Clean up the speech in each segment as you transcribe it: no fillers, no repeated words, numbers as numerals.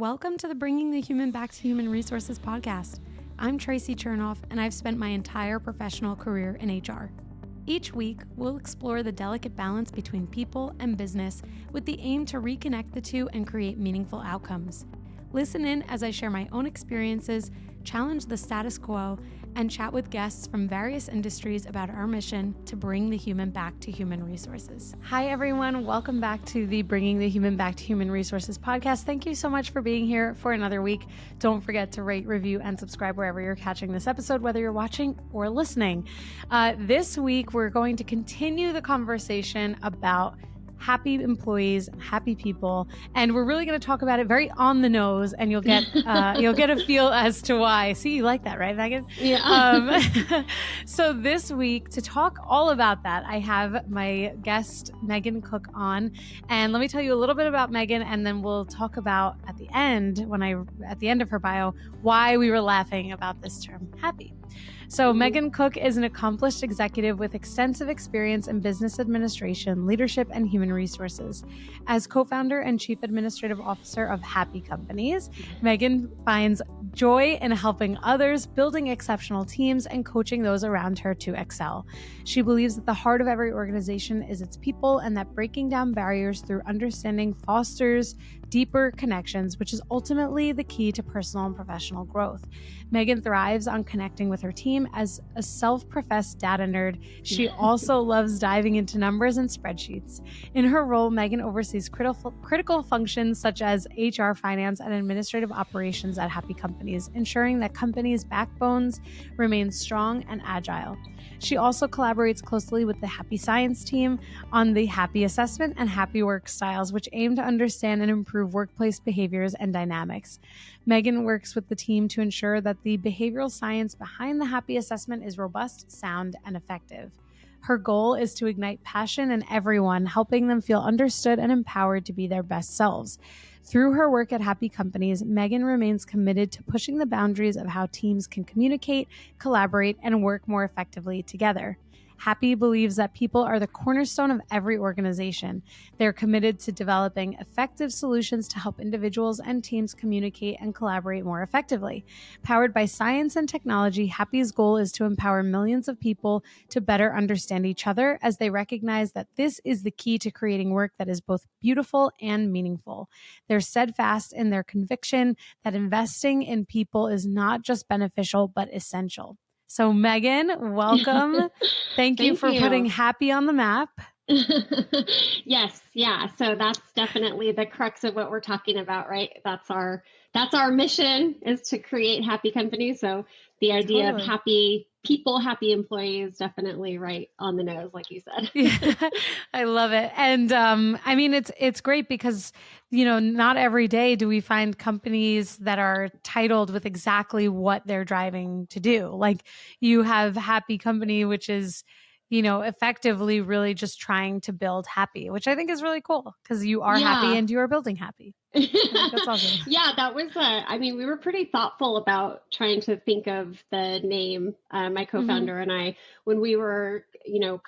Welcome to the Bringing the Human Back to Human Resources podcast. I'm Traci Chernoff, and I've spent my entire professional career in HR. Each week, we'll explore the delicate balance between people and business with the aim to reconnect the two and create meaningful outcomes. Listen in as I share my own experiences, challenge the status quo, and chat with guests from various industries about our mission to bring the human back to human resources. Hi, everyone. Welcome back to the Bringing the Human Back to Human Resources podcast. Thank you so much for being here for another week. Don't forget to rate, review, and subscribe wherever you're catching this episode, whether you're watching or listening. This week, we're going to continue the conversation about happy employees, happy people, and we're really going to talk about it very on the nose, and you'll get a feel as to why. See, you like that, right, Megan? Yeah. So this week, to talk all about that, I have my guest Megan Cook on, and let me tell you a little bit about Megan, and then we'll talk about at the end of her bio why we were laughing about this term, happy. So Megan Cook is an accomplished executive with extensive experience in business administration, leadership, and human resources. As co-founder and chief administrative officer of Happy Companies, Megan finds joy in helping others, building exceptional teams, and coaching those around her to excel. She believes that the heart of every organization is its people, and that breaking down barriers through understanding fosters deeper connections, which is ultimately the key to personal and professional growth. Megan thrives on connecting with her team. As a self-professed data nerd, she also loves diving into numbers and spreadsheets. In her role, Megan oversees critical functions such as HR, finance, and administrative operations at Happy Companies, ensuring that companies' backbones remain strong and agile. She also collaborates closely with the Happy Science team on the Happy Assessment and Happy Work Styles, which aim to understand and improve workplace behaviors and dynamics. Megan works with the team to ensure that the behavioral science behind the Happy Assessment is robust, sound, and effective. Her goal is to ignite passion in everyone, helping them feel understood and empowered to be their best selves. Through her work at Happy Companies, Megan remains committed to pushing the boundaries of how teams can communicate, collaborate, and work more effectively together. Happy believes that people are the cornerstone of every organization. They're committed to developing effective solutions to help individuals and teams communicate and collaborate more effectively. Powered by science and technology, Happy's goal is to empower millions of people to better understand each other, as they recognize that this is the key to creating work that is both beautiful and meaningful. They're steadfast in their conviction that investing in people is not just beneficial, but essential. So Megan, welcome. Thank you for putting Happy on the map. Yes. Yeah. So that's definitely the crux of what we're talking about, right? That's our mission, is to create happy companies. So the idea of happy people, happy employees, definitely right on the nose, like you said. Yeah, I love it. And I mean, it's great because, not every day do we find companies that are titled with exactly what they're driving to do. Like you have Happy Company, which is, effectively really just trying to build happy, which I think is really cool because you are happy and you are building happy. That's awesome. Yeah, that was, we were pretty thoughtful about trying to think of the name, my co-founder and I, when we were,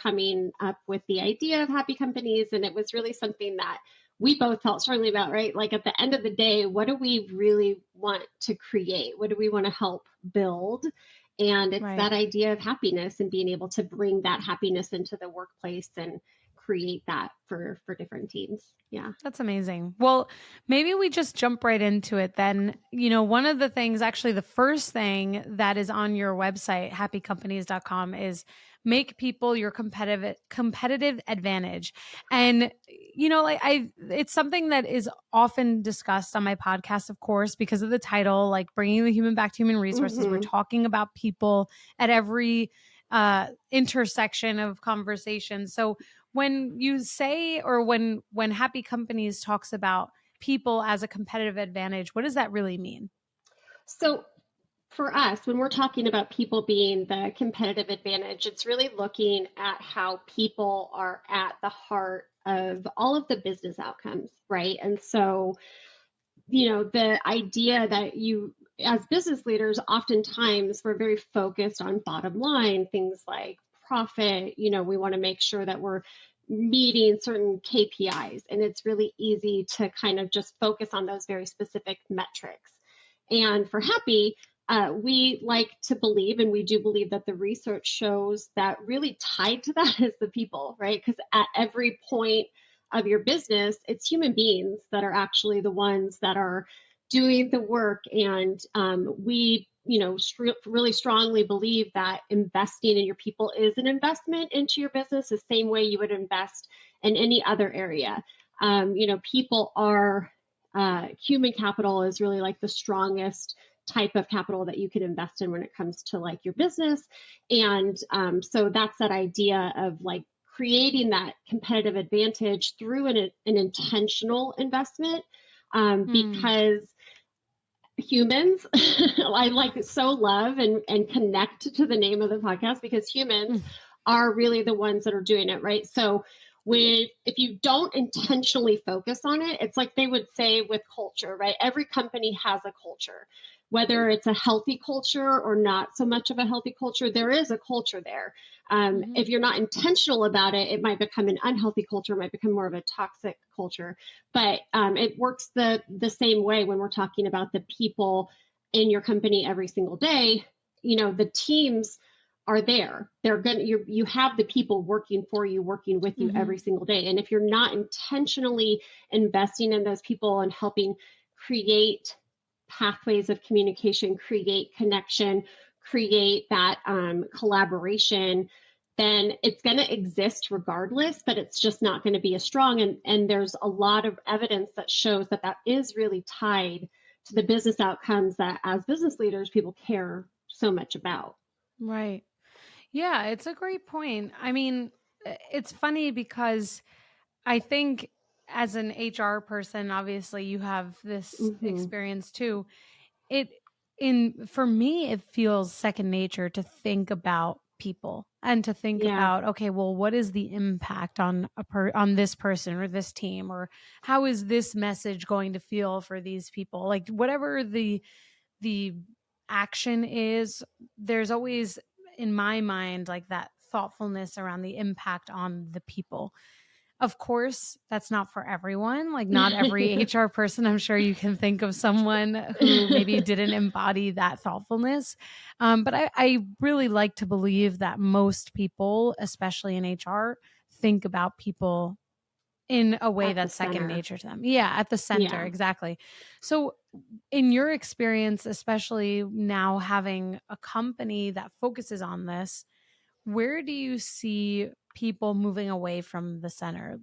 coming up with the idea of Happy Companies. And it was really something that we both felt strongly about, right? Like at the end of the day, what do we really want to create? What do we want to help build? And it's that idea of happiness and being able to bring that happiness into the workplace and create that for different teams. Yeah. That's amazing. Well, maybe we just jump right into it then. One of the things, actually the first thing that is on your website, happycompanies.com, is make people your competitive advantage. And, it's something that is often discussed on my podcast, of course, because of the title, like Bringing the Human Back to Human Resources. We're talking about people at every intersection of conversation. So when you say, or when Happy Companies talks about people as a competitive advantage, what does that really mean? So for us, when we're talking about people being the competitive advantage, it's really looking at how people are at the heart of all of the business outcomes, right? And so, the idea that you, as business leaders, oftentimes we're very focused on bottom line, things like profit. We want to make sure that we're meeting certain KPIs. And it's really easy to kind of just focus on those very specific metrics. And for Happy, we like to believe, and we do believe that the research shows that really tied to that is the people, right? Because at every point of your business, it's human beings that are actually the ones that are doing the work. And we, really strongly believe that investing in your people is an investment into your business, the same way you would invest in any other area. People are, human capital is really like the strongest type of capital that you can invest in when it comes to like your business. And so that's that idea of like creating that competitive advantage through an intentional investment, because humans, I like so love and connect to the name of the podcast, because humans are really the ones that are doing it, right? So if you don't intentionally focus on it, it's like they would say with culture, right? Every company has a culture, whether it's a healthy culture or not so much of a healthy culture, there is a culture there. If you're not intentional about it, it might become an unhealthy culture, it might become more of a toxic culture. But it works the same way when we're talking about the people in your company every single day. The teams are there. You have the people working for you, working with you every single day. And if you're not intentionally investing in those people and helping create pathways of communication, create connection, create that collaboration, then it's going to exist regardless, but it's just not going to be as strong. And there's a lot of evidence that shows that is really tied to the business outcomes that as business leaders, people care so much about. Right. Yeah, it's a great point. I mean, it's funny because I think as an HR person, obviously you have this experience too. For me, it feels second nature to think about people and to think about, okay, well, what is the impact on on this person or this team, or how is this message going to feel for these people? Like whatever the action is, there's always in my mind like that thoughtfulness around the impact on the people. Of course, that's not for everyone. Like not every HR person, I'm sure you can think of someone who maybe didn't embody that thoughtfulness. But I really like to believe that most people, especially in HR, think about people in a way that's second nature to them. Yeah, at the center, exactly. So in your experience, especially now having a company that focuses on this, where do you see people moving away from the center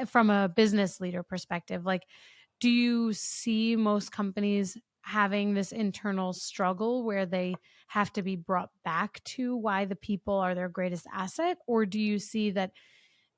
from a business leader perspective? Like, do you see most companies having this internal struggle where they have to be brought back to why the people are their greatest asset? Or do you see that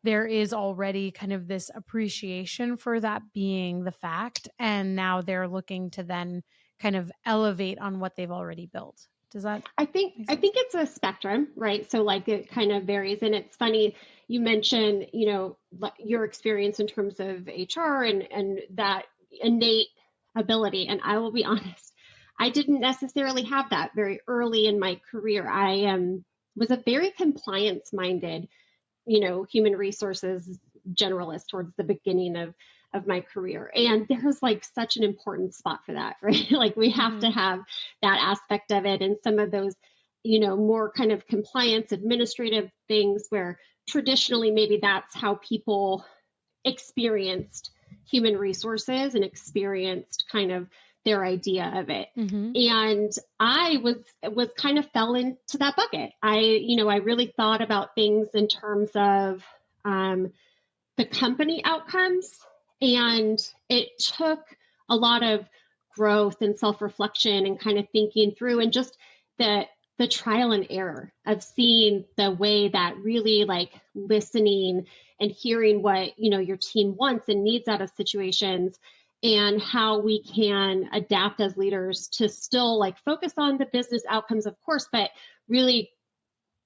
there is already kind of this appreciation for that being the fact, and now they're looking to then kind of elevate on what they've already built? Does that I think it's a spectrum, right? So like it kind of varies. And it's funny you mentioned, your experience in terms of HR and that innate ability. And I will be honest, I didn't necessarily have that very early in my career. I was a very compliance minded, human resources generalist towards the beginning of my career. And there's like such an important spot for that, right? Like we have to have that aspect of it. And some of those, more kind of compliance administrative things where traditionally maybe that's how people experienced human resources and experienced kind of their idea of it. And I was kind of fell into that bucket. I really thought about things in terms of the company outcomes, and it took a lot of growth and self-reflection and kind of thinking through and just the trial and error of seeing the way that really like listening and hearing what your team wants and needs out of situations, and how we can adapt as leaders to still like focus on the business outcomes, of course, but really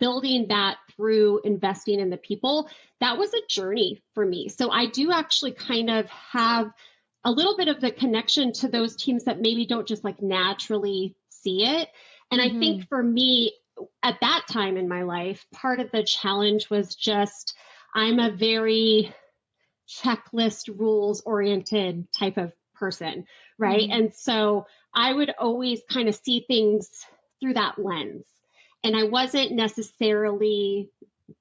building that through investing in the people. That was a journey for me. So I do actually kind of have a little bit of the connection to those teams that maybe don't just like naturally see it. And I think for me at that time in my life, part of the challenge was just I'm a very checklist rules oriented type of person, right? Mm-hmm. And so I would always kind of see things through that lens. And I wasn't necessarily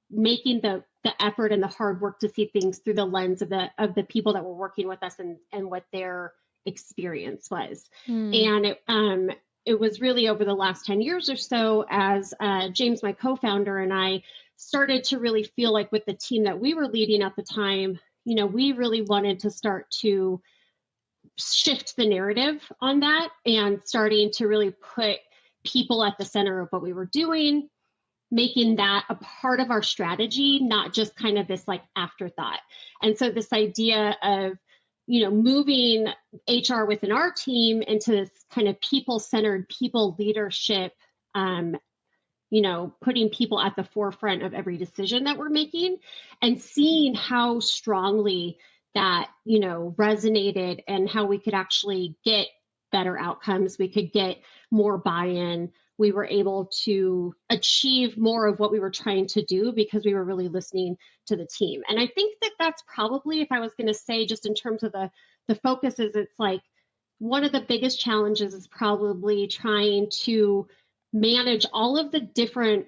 making the effort and the hard work to see things through the lens of the people that were working with us and what their experience was. Mm. And it was really over the last 10 years or so as James, my co-founder, and I started to really feel like with the team that we were leading at the time, we really wanted to start to shift the narrative on that and starting to really put people at the center of what we were doing, making that a part of our strategy, not just kind of this like afterthought. And so this idea of, moving HR within our team into this kind of people-centered people leadership, putting people at the forefront of every decision that we're making and seeing how strongly that, resonated and how we could actually get better outcomes. We could get more buy-in. We were able to achieve more of what we were trying to do because we were really listening to the team. And I think that that's probably, if I was going to say just in terms of the focus is, it's like one of the biggest challenges is probably trying to manage all of the different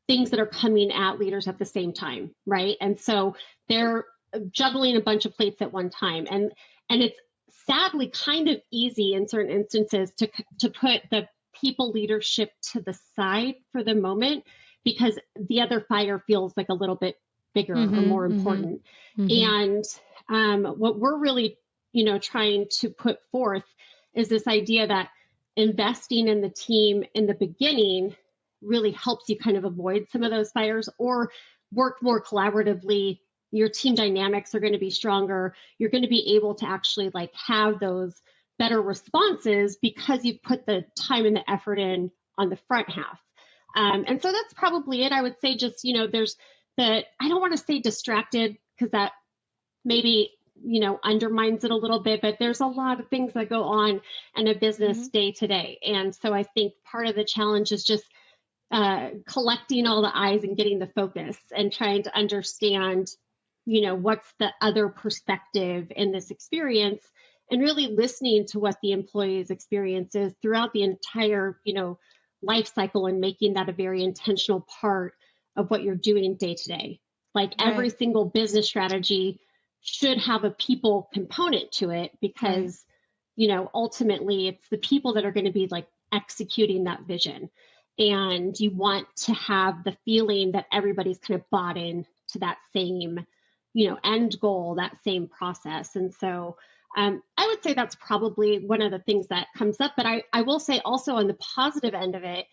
things that are coming at leaders at the same time, right? And so they're juggling a bunch of plates at one time, and it's sadly kind of easy in certain instances to put the people leadership to the side for the moment because the other fire feels like a little bit bigger or more important. And what we're really trying to put forth is this idea that investing in the team in the beginning really helps you kind of avoid some of those fires or work more collaboratively. Your team dynamics are going to be stronger. You're going to be able to actually like have those better responses because you've put the time and the effort in on the front half. And so that's probably it. I would say just, there's I don't want to say distracted because that maybe undermines it a little bit, but there's a lot of things that go on in a business day to day. And so I think part of the challenge is just collecting all the eyes and getting the focus and trying to understand, what's the other perspective in this experience and really listening to what the employee's experience is throughout the entire, life cycle and making that a very intentional part of what you're doing day to day. Like every single business strategy should have a people component to it because, ultimately it's the people that are going to be like executing that vision. And you want to have the feeling that everybody's kind of bought in to that same, end goal, that same process. And so I would say that's probably one of the things that comes up. But I will say also on the positive end of it,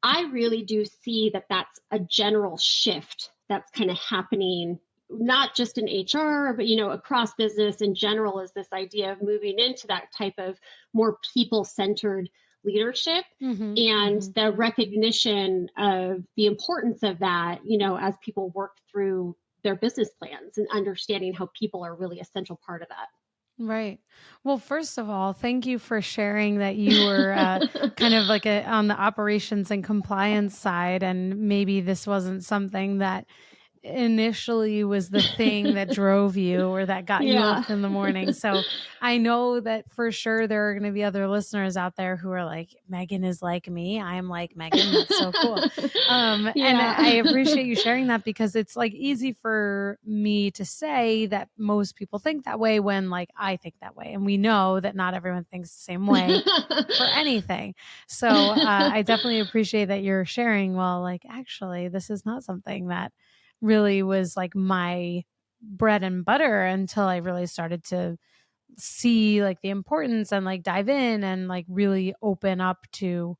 I really do see that that's a general shift that's kind of happening, not just in HR, but, across business in general, is this idea of moving into that type of more people-centered leadership and the recognition of the importance of that, as people work through their business plans and understanding how people are a really essential part of that. Right. Well, first of all, thank you for sharing that you were kind of like on the operations and compliance side, and maybe this wasn't something that initially was the thing that drove you or that got you Yeah. up in the morning. So I know that for sure there are going to be other listeners out there who are like, Megan is like me. I am like Megan. That's so cool. And I appreciate you sharing that because it's like easy for me to say that most people think that way when like I think that way. And we know that not everyone thinks the same way for anything. So I definitely appreciate that you're sharing. Well, like actually, this is not something that really was like my bread and butter until I really started to see like the importance and like dive in and like really open up to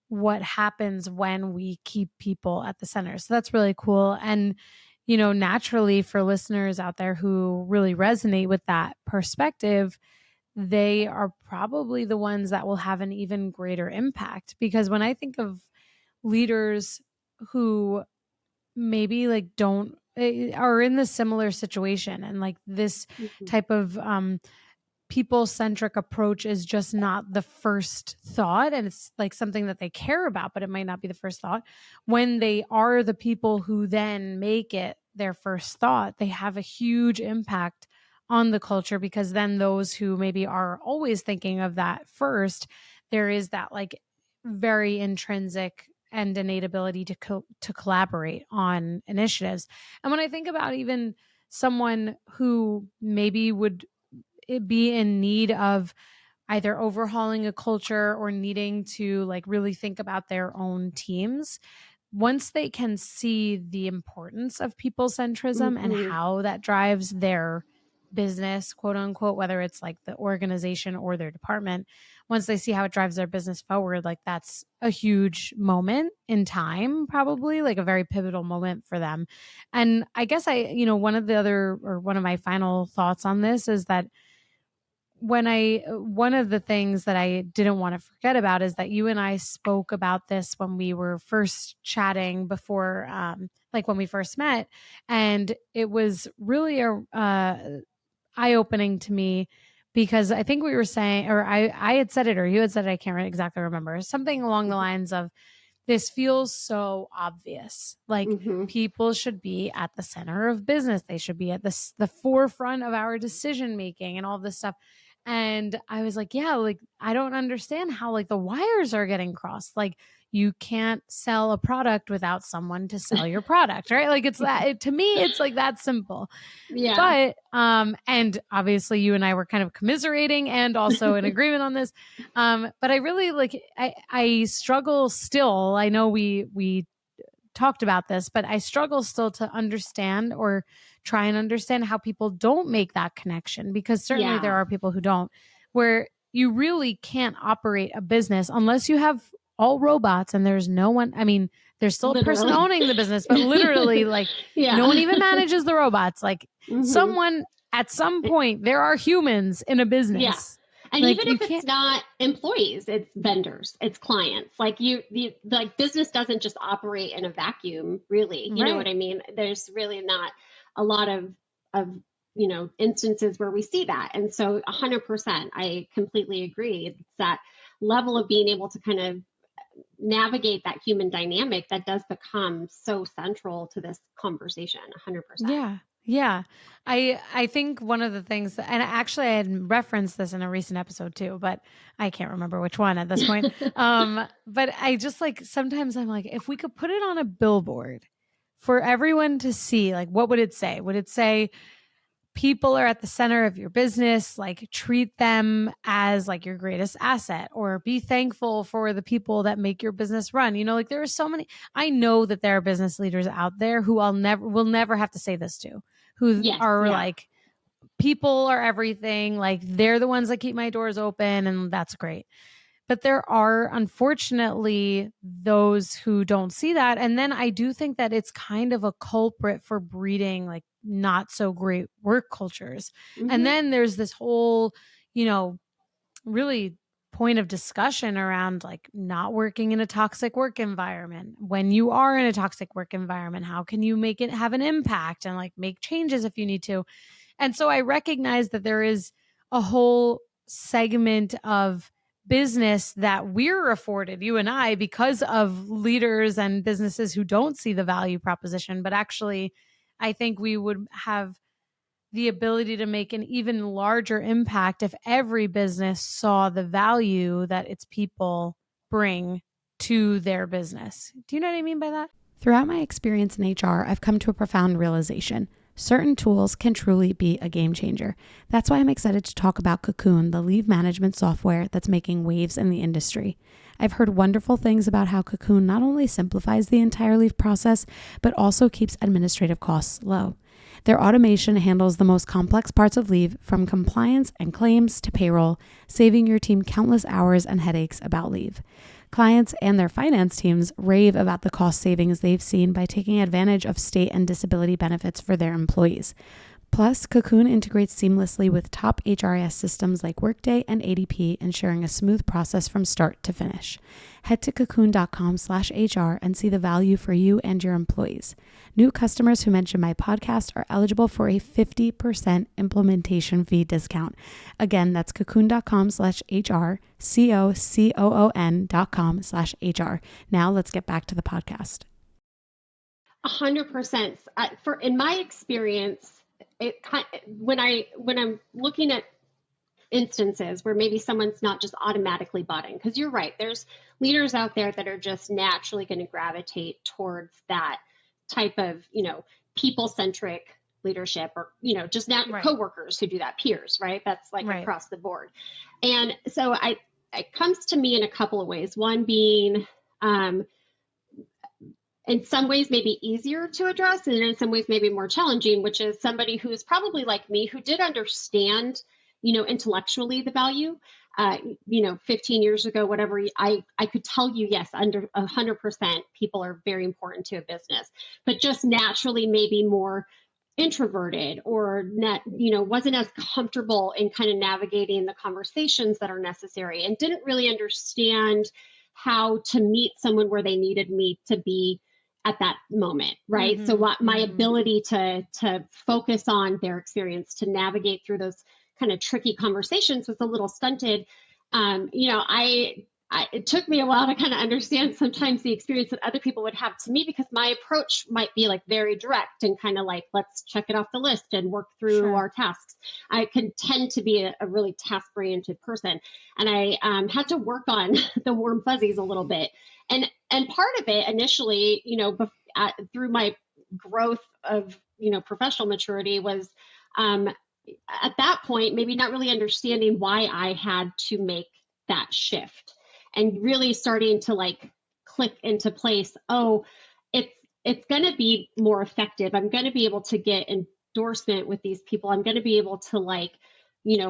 what happens when we keep people at the center. So that's really cool. And, naturally for listeners out there who really resonate with that perspective, they are probably the ones that will have an even greater impact. Because when I think of leaders who maybe like don't are in the similar situation and like this type of people centric approach is just not the first thought, and it's like something that they care about but it might not be the first thought. When they are the people who then make it their first thought, they have a huge impact on the culture, because then those who maybe are always thinking of that first, there is that like very intrinsic and innate ability to collaborate on initiatives. And when I think about even someone who maybe would be in need of either overhauling a culture or needing to like really think about their own teams, once they can see the importance of people centrism and Mm-hmm. how that drives their business, quote unquote, whether it's like the organization or their department, once they see how it drives their business forward, like that's a huge moment in time, probably like a very pivotal moment for them. And I guess one of the other, or one of my final thoughts on this is that one of the things that I didn't want to forget about is that you and I spoke about this when we were first chatting before, like when we first met. And it was really eye opening to me, because I think we were saying, or I had said it, or you had said it, I can't exactly remember, something along the lines of, this feels so obvious. Like Mm-hmm. people should be at the center of business. They should be at the forefront of our decision making and all this stuff. And I was like, yeah, like I don't understand how like the wires are getting crossed. Like you can't sell a product without someone to sell your product, right? Like it's to me, it's like that simple. Yeah. But and obviously you and I were kind of commiserating and also in agreement on this. But I really like I struggle still. I know we talked about this, but I struggle still to understand or try and understand how people don't make that connection, because certainly there Yeah. are people who don't, where you really can't operate a business unless you have all robots and there's no one. I mean, there's still a person Literally. owning the business, but literally like no one Yeah. even manages the robots. Like Mm-hmm. someone at some point, there are humans in a Yeah. business. And Like even you if it's can't, not employees, it's vendors, it's clients. Like like business doesn't just operate in a vacuum, really. You know what right. I mean? There's really not a lot of instances where we see that. And so 100%, I completely agree. It's that level of being able to kind of navigate that human dynamic that does become so central to this conversation. 100%. Yeah. Yeah. I think one of the things and actually I had referenced this in a recent episode too, but I can't remember which one at this point. But I just like sometimes I'm like, if we could put it on a billboard for everyone to see, like what would it say? Would it say people are at the center of your business, like treat them as like your greatest asset, or be thankful for the people that make your business run? Like there are so many. I know that there are business leaders out there who will never have to say this to, who Yes. are Yeah. like, people are everything, like they're the ones that keep my doors open, and that's great. But there are unfortunately those who don't see that. And then I do think that it's kind of a culprit for breeding like not so great work cultures. And Mm-hmm. then there's this whole, you know, really point of discussion around like not working in a toxic work environment. When you are in a toxic work environment, how can you make it have an impact and like make changes if you need to? And so I recognize that there is a whole segment of business that we're afforded, you and I, because of leaders and businesses who don't see the value proposition. But actually, I think we would have the ability to make an even larger impact if every business saw the value that its people bring to their business. Do you know what I mean by that? Throughout my experience in HR, I've come to a profound realization. Certain tools can truly be a game changer. That's why I'm excited to talk about Cocoon, the leave management software that's making waves in the industry. I've heard wonderful things about how Cocoon not only simplifies the entire leave process, but also keeps administrative costs low. Their automation handles the most complex parts of leave, from compliance and claims to payroll, saving your team countless hours and headaches about leave. Clients and their finance teams rave about the cost savings they've seen by taking advantage of state and disability benefits for their employees. Plus, Cocoon integrates seamlessly with top HRIS systems like Workday and ADP, ensuring a smooth process from start to finish. Head to cocoon.com/HR and see the value for you and your employees. New customers who mention my podcast are eligible for a 50% implementation fee discount. Again, that's cocoon.com/HR, COCOON.com/HR. Now let's get back to the podcast. 100%. For in my experience, when I'm looking at instances where maybe someone's not just automatically bought in, because you're right, there's leaders out there that are just naturally going to gravitate towards that type of, people-centric leadership, or just now Right. coworkers who do that, peers, right? That's like Right. across the board. And so it comes to me in a couple of ways. One being, um, in some ways maybe easier to address, and in some ways maybe more challenging, which is somebody who's probably like me, who did understand, intellectually the value. 15 years ago, whatever, I could tell you, yes, under 100%, people are very important to a business, but just naturally maybe more introverted, or net, wasn't as comfortable in kind of navigating the conversations that are necessary, and didn't really understand how to meet someone where they needed me to be at that moment, right? So Mm-hmm. what my Mm-hmm. ability to focus on their experience, to navigate through those kind of tricky conversations, was a little stunted. It took me a while to kind of understand sometimes the experience that other people would have to me, because my approach might be like very direct and kind of like, let's check it off the list and work through Sure. our tasks. I can tend to be a really task oriented person, and I had to work on the warm fuzzies a little bit. And part of it initially, through my growth of, professional maturity, was, um, at that point maybe not really understanding why I had to make that shift, and really starting to like click into place. Oh, it's it's going to be more effective. I'm going to be able to get endorsement with these people. I'm going to be able to, like,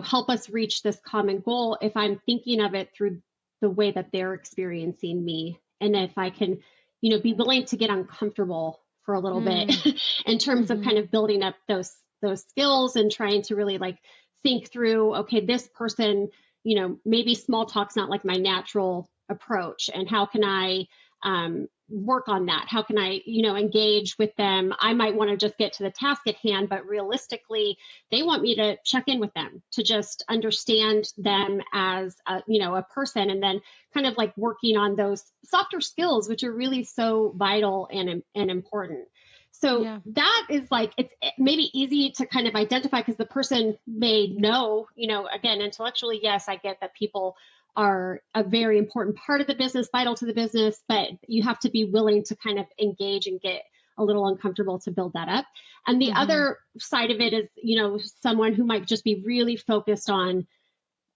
help us reach this common goal if I'm thinking of it through the way that they're experiencing me. And if I can, be willing to get uncomfortable for a little bit Mm. in terms of kind Mm-hmm. of building up those skills, and trying to really like think through, okay, this person, maybe small talk's not like my natural approach, and how can I work on that? How can I, engage with them? I might want to just get to the task at hand, but realistically, they want me to check in with them, to just understand them as a person, and then kind of like working on those softer skills, which are really so vital and important. So Yeah. that is like, it's maybe easy to kind of identify, because the person may know, again, intellectually, yes, I get that people are a very important part of the business, vital to the business, but you have to be willing to kind of engage and get a little uncomfortable to build that up. And the Mm-hmm. other side of it is, someone who might just be really focused on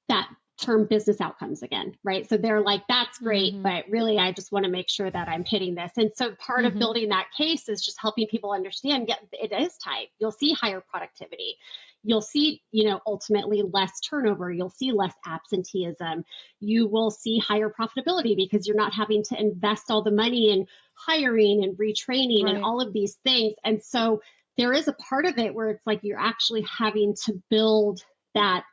that term business outcomes again, right? So they're like, that's great, Mm-hmm. but really, I just want to make sure that I'm hitting this. And so part of Mm-hmm. building that case is just helping people understand, yeah, it is tight. You'll see higher productivity. You'll see, ultimately less turnover. You'll see less absenteeism. You will see higher profitability, because you're not having to invest all the money in hiring and retraining and Right. all of these things. And so there is a part of it where it's like you're actually having to build that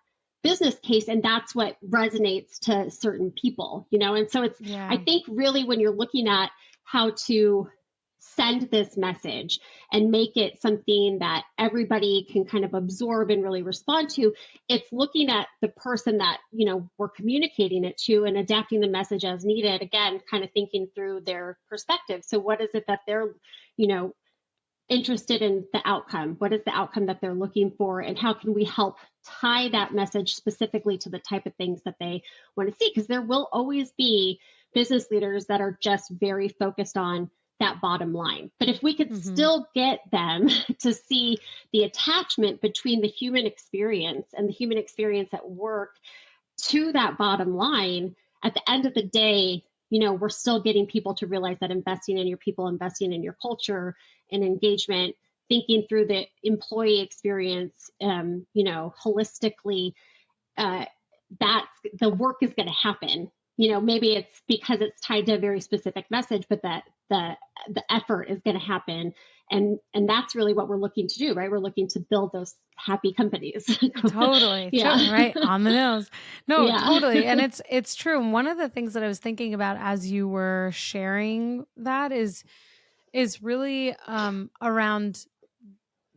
business case, and that's what resonates to certain people, and so I Yeah. think really when you're looking at how to send this message and make it something that everybody can kind of absorb and really respond to, it's looking at the person that we're communicating it to, and adapting the message as needed, again, kind of thinking through their perspective. So what is it that they're you know interested in, the outcome? What is the outcome that they're looking for? And how can we help tie that message specifically to the type of things that they want to see? Because there will always be business leaders that are just very focused on that bottom line. But if we could Mm-hmm. still get them to see the attachment between the human experience and the human experience at work to that bottom line, at the end of the day, we're still getting people to realize that investing in your people, investing in your culture and engagement, thinking through the employee experience, holistically, uh, that's the work is going to happen. Maybe it's because it's tied to a very specific message, but that the effort is going to happen, and that's really what we're looking to do, right? We're looking to build those happy companies. Totally. Yeah, Right. On the nose. No, yeah. totally. And it's true. And one of the things that I was thinking about as you were sharing that is really around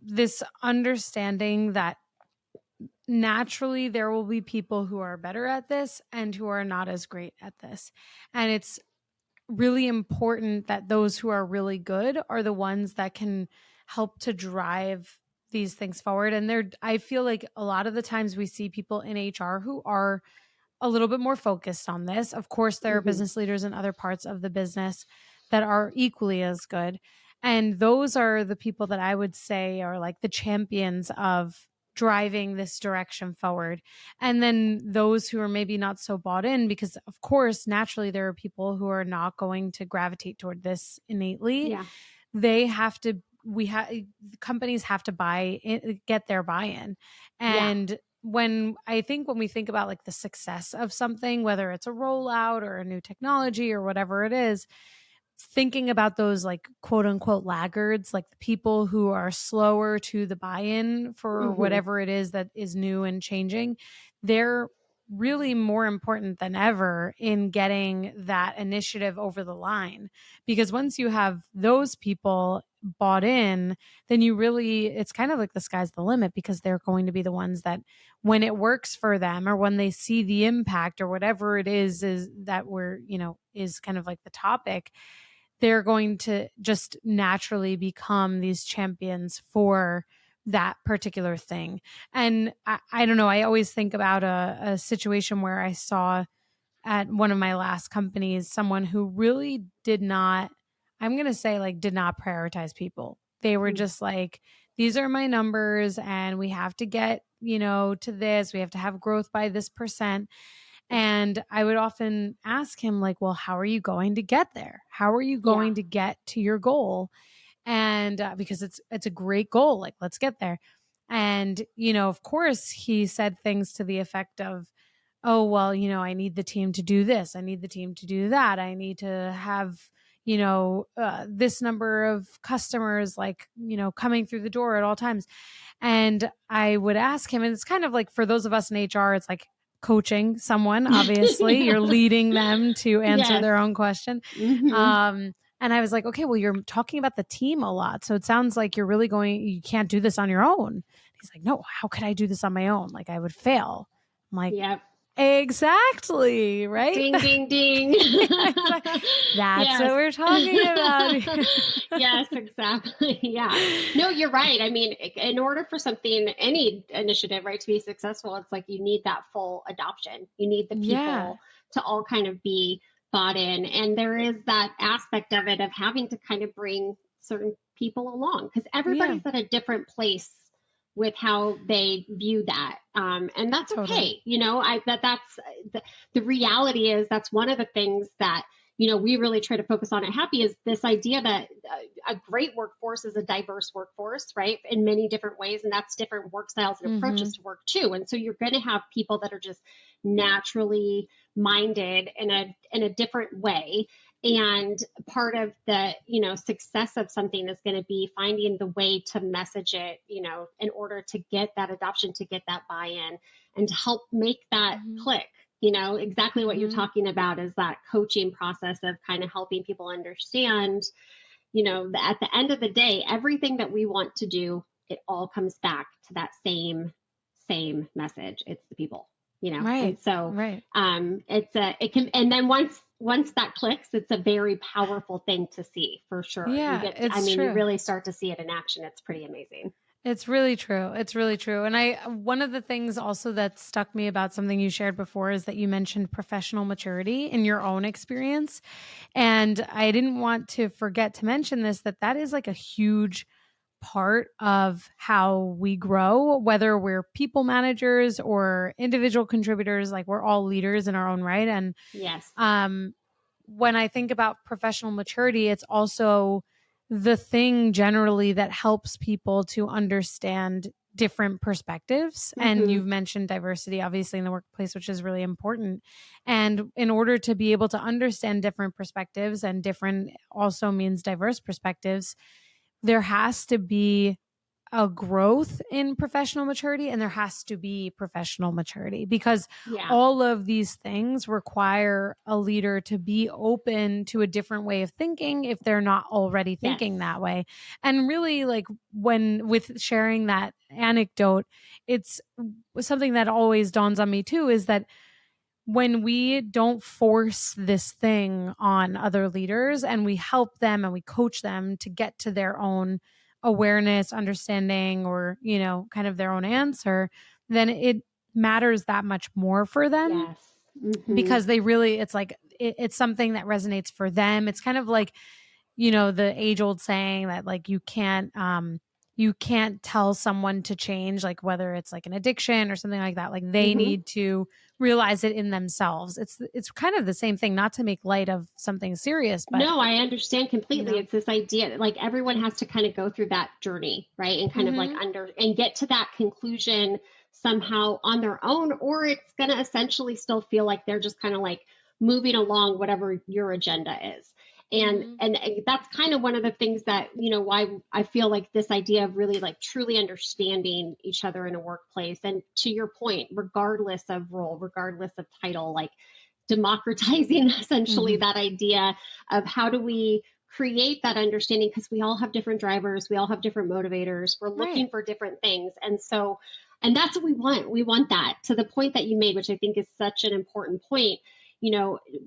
this understanding that naturally there will be people who are better at this and who are not as great at this. And really important that those who are really good are the ones that can help to drive these things forward. And I feel like a lot of the times we see people in HR who are a little bit more focused on this. Of course, there are Hmm. business leaders in other parts of the business that are equally as good. And those are the people that I would say are like the champions of driving this direction forward. And then those who are maybe not so bought in, because of course, naturally, there are people who are not going to gravitate toward this innately. Yeah. They have to, we have, companies have to get their buy-in. Yeah. And when we think about like the success of something, whether it's a rollout or a new technology or whatever it is, thinking about those like quote unquote laggards, like the people who are slower to the buy-in for Hmm. whatever it is that is new and changing, they're really more important than ever in getting that initiative over the line. Because once you have those people bought in, then it's kind of like the sky's the limit, because they're going to be the ones that when it works for them or when they see the impact or whatever it is that is kind of like the topic, they're going to just naturally become these champions for that particular thing. And I don't know, I always think about a situation where I saw at one of my last companies someone who really did not, I'm going to say, like, did not prioritize people. They were just like, these are my numbers and we have to get, to this, we have to have growth by this percent. And I would often ask him, like, well, how are you going to get there? How are you Yeah. going to get to your goal? And because it's a great goal, like, let's get there. And, of course, he said things to the effect of, oh, well, I need the team to do this. I need the team to do that. I need to have, this number of customers, like, coming through the door at all times. And I would ask him, and it's kind of like for those of us in HR, it's like coaching someone, obviously, Yeah. you're leading them to answer Yes. their own question. Hmm. And I was like, okay, well, you're talking about the team a lot. So it sounds like you can't do this on your own. He's like, no, how could I do this on my own? Like, I would fail. I'm like, Yep. exactly, right? Ding, ding, ding. That's what Yes. we're talking about. Yes, exactly. Yeah. No, you're right. I mean, in order for something, any initiative, right, to be successful, it's like you need that full adoption. You need the Yeah. people to all kind of be bought in. And there is that aspect of it of having to kind of bring certain people along because Yeah. everybody's at a different place with how they view that. And that's Totally. okay. That's the reality is that's one of the things that we really try to focus on at Happy is this idea that a great workforce is a diverse workforce, right? In many different ways. And that's different work styles and Mm-hmm. approaches to work too. And so you're going to have people that are just naturally minded in a different way. And part of the, success of something is going to be finding the way to message it, in order to get that adoption, to get that buy-in and to help make that Mm-hmm. click. Exactly what you're Mm-hmm. talking about is that coaching process of kind of helping people understand, at the end of the day, everything that we want to do, it all comes back to that same message. It's the people, and Right. so Right. it can, and then once that clicks, it's a very powerful thing to see for sure. Yeah, I it's mean, you true. really start to see it in action. It's pretty amazing. It's really true. It's really true. And one of the things also that stuck me about something you shared before is that you mentioned professional maturity in your own experience. And I didn't want to forget to mention this, that is like a huge part of how we grow, whether we're people managers or individual contributors, like we're all leaders in our own right. And Yes. um, when I think about professional maturity, it's also the thing generally that helps people to understand different perspectives. And Mm-hmm. you've mentioned diversity, obviously, in the workplace, which is really important. And in order to be able to understand different perspectives, and different also means diverse perspectives, there has to be a growth in professional maturity, and there has to be professional maturity, because Yeah. all of these things require a leader to be open to a different way of thinking if they're not already Yes. thinking that way. And really, like, when with sharing that anecdote, it's something that always dawns on me too, is that when we don't force this thing on other leaders and we help them and we coach them to get to their own awareness, understanding, or, kind of their own answer, then it matters that much more for them Yes. Mm-hmm. because it's like, it's something that resonates for them. It's kind of like, the age old saying that like you can't tell someone to change, like whether it's like an addiction or something like that. Like they Mm-hmm. need to realize it in themselves. It's kind of the same thing, not to make light of something serious, but No, I understand completely. you It's this idea like everyone has to kind of go through that journey, right? And kind of like know. and get to that conclusion somehow on their own, or it's going to essentially still feel like they're just kind of like moving along whatever your agenda is. And Mhm. and that's kind of one of the things that, why I feel like this idea of really like truly understanding each other in a workplace, and to your point, regardless of role, regardless of title, like democratizing essentially Mhm. that idea of how do we create that understanding, because we all have different drivers, we all have different motivators, we're looking Right. for different things. And that's what we want that, to the point that you made, which I think is such an important point.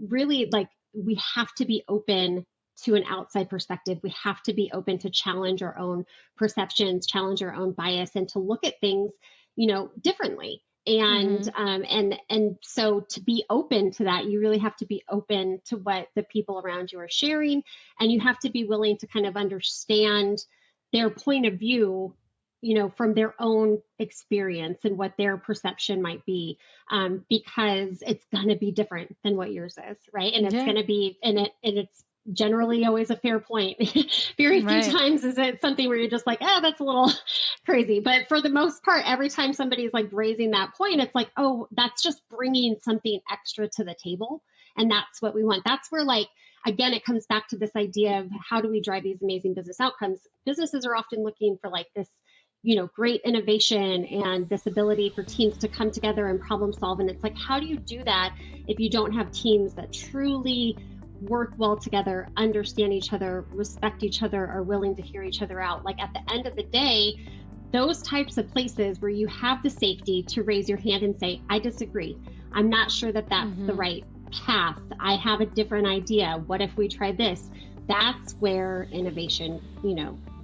Really, like, we have to be open to an outside perspective. We have to be open to challenge our own perceptions, challenge our own bias, and to look at things differently. And Mhm. and so to be open to that, you really have to be open to what the people around you are sharing, and you have to be willing to kind of understand their point of view, from their own experience and what their perception might be, because it's going to be different than what yours is, right? And it's Yeah. going to be, and it's generally always a fair point. Very few Right. times is it something where you're just like, oh, that's a little crazy. But for the most part, every time somebody's like raising that point, it's like, oh, that's just bringing something extra to the table. And that's what we want. That's where, like, again, it comes back to this idea of how do we drive these amazing business outcomes? Businesses are often looking for like this, great innovation and this ability for teams to come together and problem solve. And it's like, how do you do that if you don't have teams that truly work well together, understand each other, respect each other, are willing to hear each other out? Like, at the end of the day, those types of places where you have the safety to raise your hand and say, I disagree. I'm not sure that that's the Mhm. right path. I have a different idea. What if we try this? That's where innovation,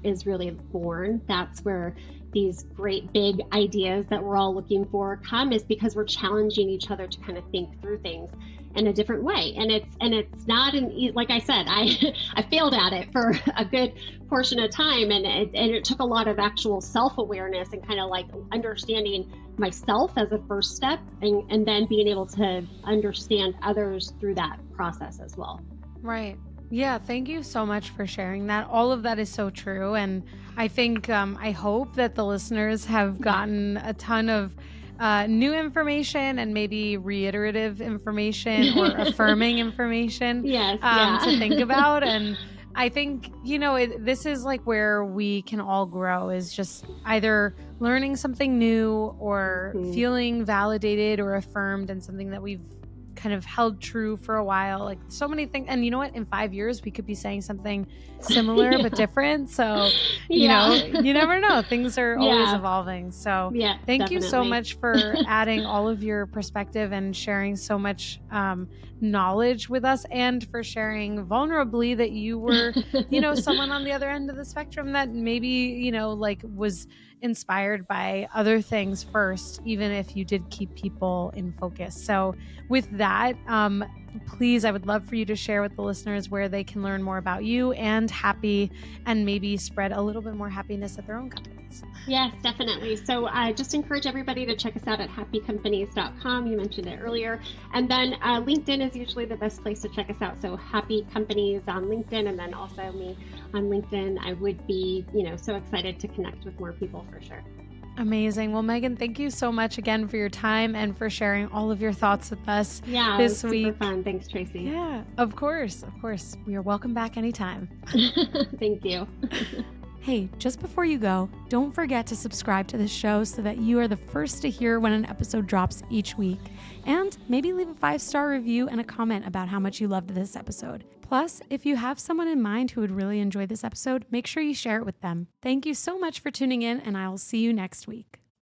is really born. That's where these great big ideas that we're all looking for come, is because we're challenging each other to kind of think through things in a different way. And it's not an, like I said, I failed at it for a good portion of time, and it took a lot of actual self-awareness and kind of like understanding myself as a first step, and then being able to understand others through that process as well. Right. Yeah. Thank you so much for sharing that. All of that is so true. And I think, I hope that the listeners have gotten a ton of new information and maybe reiterative information or affirming information Yes, to think yeah. about. And I think, this is like where we can all grow, is just either learning something new or Mhm. feeling validated or affirmed in something that we've kind of held true for a while. Like so many things. And you know what? In 5 years, we could be saying something similar but Yeah. different. So, Yeah. you never know. Things are always Yeah. evolving. So, Yeah, thank you so definitely. much for adding all of your perspective and sharing so much knowledge with us, and for sharing vulnerably that you were, someone on the other end of the spectrum that maybe, like was inspired by other things first, even if you did keep people in focus. So, with that, please, I would love for you to share with the listeners where they can learn more about you and Happy, and maybe spread a little bit more happiness at their own companies. Yes, definitely. So I just encourage everybody to check us out at happycompanies.com. You mentioned it earlier. And then LinkedIn is usually the best place to check us out. So Happy Companies on LinkedIn, and then also me on LinkedIn. I would be, so excited to connect with more people for sure. Amazing. Well, Megan, thank you so much again for your time and for sharing all of your thoughts with us Yeah, it was this super week. fun. Thanks, Traci. Yeah, of course. Of course. We are welcome back anytime. Thank you. Hey, just before you go, don't forget to subscribe to this show so that you are the first to hear when an episode drops each week. And maybe leave a 5-star review and a comment about how much you loved this episode. Plus, if you have someone in mind who would really enjoy this episode, make sure you share it with them. Thank you so much for tuning in, and I will see you next week.